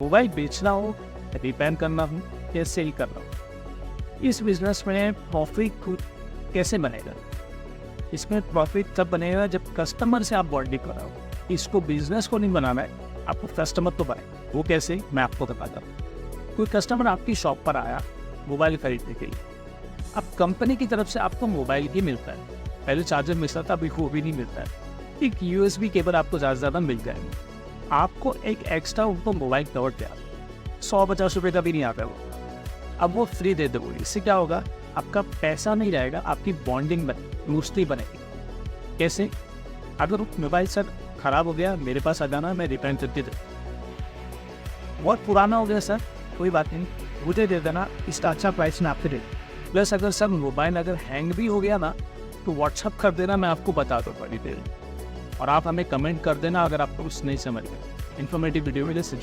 Mobile बेचना हो, repair करना हो या सेल करना हो, इस बिजनेस में प्रॉफिट कैसे बनेगा? इसमें प्रॉफिट तब बनेगा जब कस्टमर से आप बॉन्डिंग कराओ। इसको बिजनेस को नहीं बनाना है, आपको कस्टमर तो बनाए। वो कैसे, मैं आपको बताता हूँ। कोई कस्टमर आपकी शॉप पर आया मोबाइल खरीदने के लिए, अब कंपनी की तरफ से आपको मोबाइल ही मिलता है। पहले चार्जर मिलता था, अभी वो भी नहीं मिलता है। एक USB केबल आपको ज़्यादा मिल जाएगा। आपको एक एक्स्ट्रा उनको मोबाइल कवर दिया, 100-50 रुपये का भी नहीं आता वो, अब वो फ्री दे दो। इससे क्या होगा, आपका पैसा नहीं रहेगा, आपकी बॉन्डिंग दोस्ती बनेगी। कैसे? अगर मोबाइल सर ख़राब हो गया, मेरे पास आ जाना, मैं रिपेयर करके दे। बहुत पुराना हो गया सर, कोई बात नहीं, मुझे दे देना, इसका अच्छा प्राइस में आपसे दे। प्लस अगर सर मोबाइल अगर हैंग भी हो गया ना, तो व्हाट्सअप कर देना, मैं आपको बता दूँ बड़ी देर। और आप हमें कमेंट कर देना अगर आपको कुछ नहीं समझ में। इन्फॉर्मेटिव वीडियो में जैसे